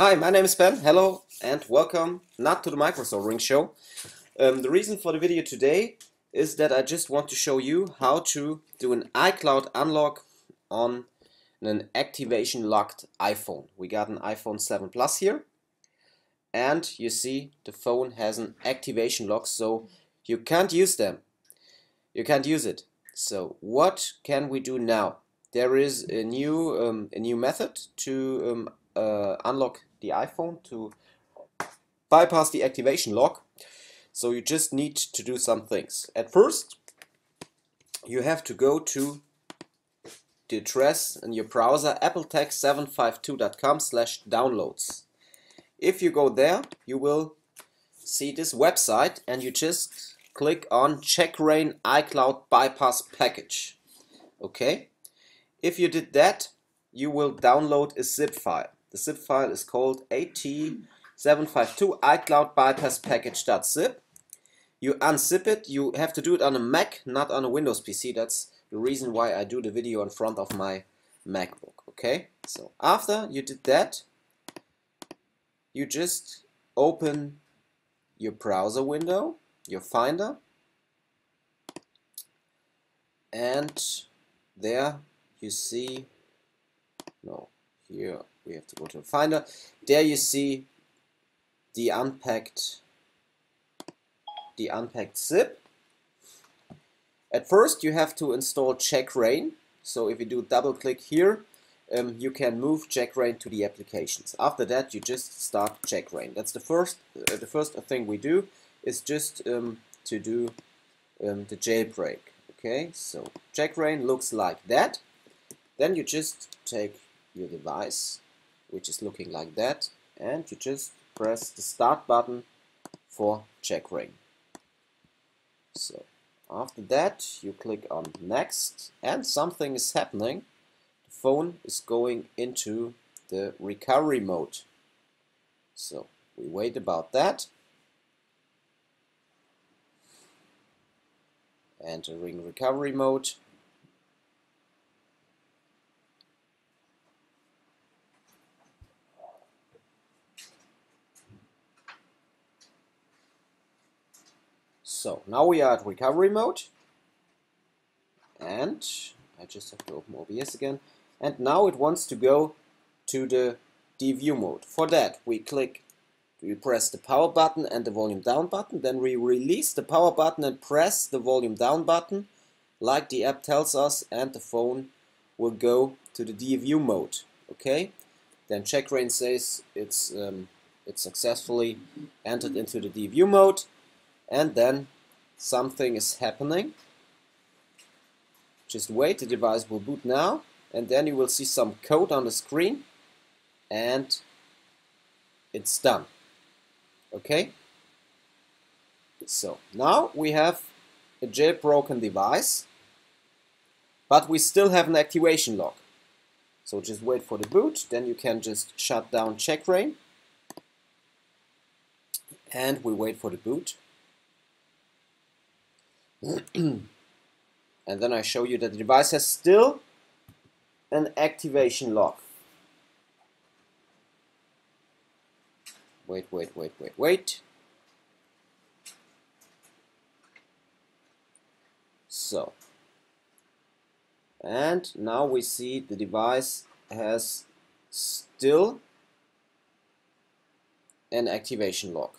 Hi, my name is Ben. Hello and welcome not to the Microsoft Ring Show. The reason for the video today is that I just want to show you how to do an iCloud unlock on an activation locked iPhone. We got an iPhone 7 Plus here, and you see the phone has an activation lock, so you can't use them. You can't use it. So what can we do now? There is a new method to unlock the iPhone, to bypass the activation lock. So you just need to do some things. At first, you have to go to the address in your browser appletech752.com/downloads. If you go there, you will see this website and you just click on Check-Rain iCloud Bypass Package. Okay? If you did that, you will download a zip file. The zip file is called at752 iCloud Bypass Package.zip. You unzip it. You have to do it on a Mac, not on a Windows PC. That's the reason why I do the video in front of my MacBook. Okay? So after you did that, you just open your browser window, your Finder, and there you see, no, here we have to go to the Finder. There you see the unpacked zip. At first you have to install Check-Rain. So if you do double click here, you can move Check-Rain to the applications. After that you just start Check-Rain. That's the first thing we do, is just to do the jailbreak. Okay, so Check-Rain looks like that. Then you just take your device, which is looking like that, and you just press the start button for Check-Rain. So after that you click on next and something is happening. The phone is going into the recovery mode. So we wait about that. Entering recovery mode. So now we are at recovery mode, and I just have to open OBS again, and now it wants to go to the DView mode. For that we press the power button and the volume down button, then we release the power button and press the volume down button like the app tells us, and the phone will go to the DView mode. Okay, then Check-Rain says it's successfully entered into the DView mode, and then something is happening. Just wait, the device will boot now, and then you will see some code on the screen, and it's done. Okay, so now we have a jailbroken device, but we still have an activation lock. So just wait for the boot, then you can just shut down Check-Rain, and we wait for the boot. And then I show you that the device has still an activation lock. Wait. So, and now we see the device has still an activation lock.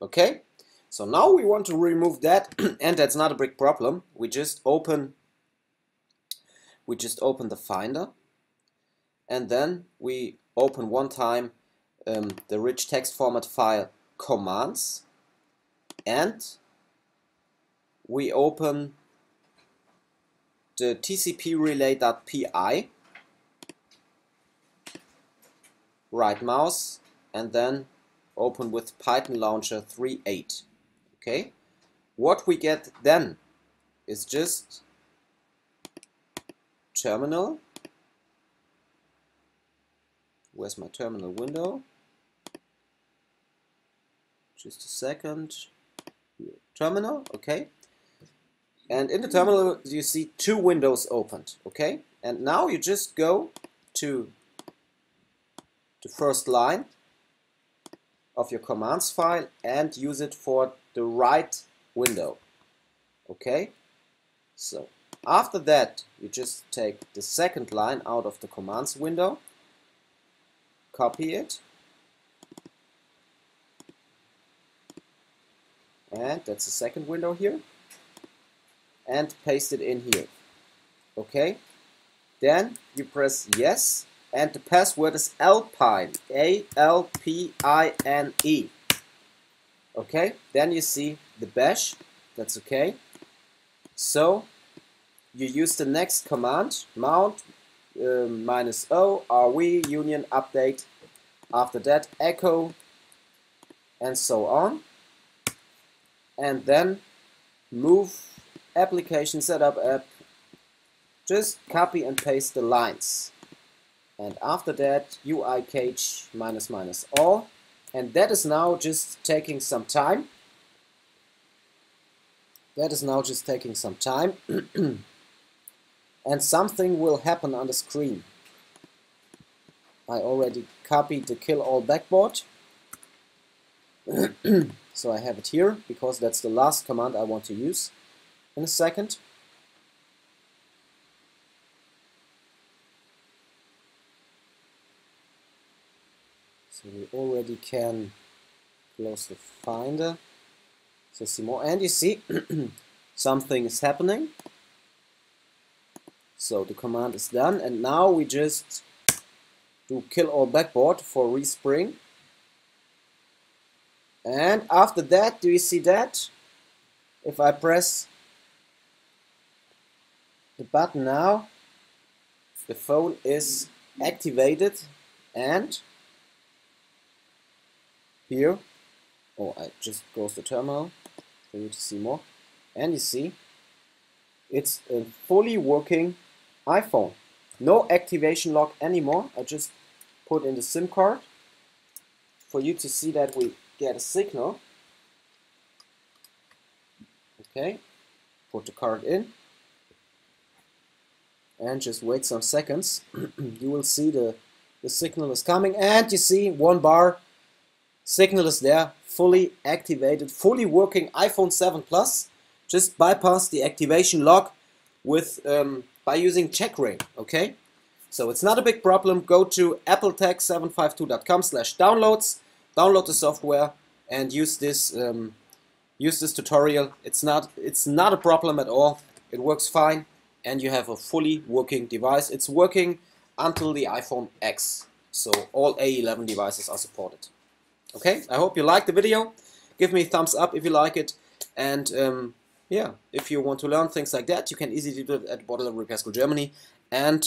Okay, so now we want to remove that, and that's not a big problem. We just open the Finder, and then we open one time the rich text format file commands, and we open the tcp-relay.py, right mouse, and then open with Python Launcher 3.8. Okay, what we get then is just terminal. Where's my terminal window? Just a second. Here. Terminal, okay. And in the terminal you see two windows opened, okay? And now you just go to the first line of your commands file and use it for the right window. Okay? So after that, you just take the second line out of the commands window, copy it, and that's the second window here, and paste it in here. Okay? Then you press yes, and the password is Alpine, A-L-P-I-N-E. Okay? Then you see the bash, that's okay. So you use the next command, mount -o rv union update. After that, echo, and so on. And then move application setup app. Just copy and paste the lines. And after that, UI cache --all. And that is now just taking some time. That is now just taking some time. And something will happen on the screen. I already copied the kill all backboard. So I have it here because that's the last command I want to use in a second. So we already can close the Finder. So see more, and you see something is happening. So the command is done, and now we just do kill all backboard for respring. And after that, do you see that? If I press the button now, the phone is activated, and here, I just close the terminal for you to see more, and you see it's a fully working iPhone. No activation lock anymore. I just put in the SIM card for you to see that we get a signal. Okay, put the card in and just wait some seconds. You will see the signal is coming, and you see 1 bar. Signal is there, fully activated, fully working iPhone 7 Plus. Just bypass the activation lock with by using checkra. Okay, so it's not a big problem. Go to appletech752.com/downloads, download the software, and use this tutorial. It's not a problem at all. It works fine, and you have a fully working device. It's working until the iPhone X, so all A11 devices are supported. Okay, I hope you liked the video. Give me a thumbs up if you like it, and yeah, if you want to learn things like that, you can easily do it at Bottle Repair School Germany. And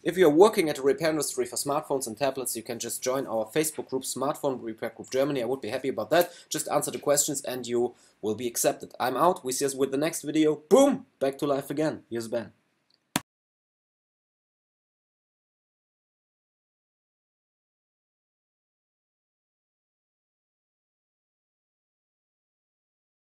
if you're working at a repair industry for smartphones and tablets, you can just join our Facebook group, Smartphone Repair Group Germany. I would be happy about that. Just answer the questions and you will be accepted. I'm out. We see us with the next video. Boom! Back to life again. Here's Ben.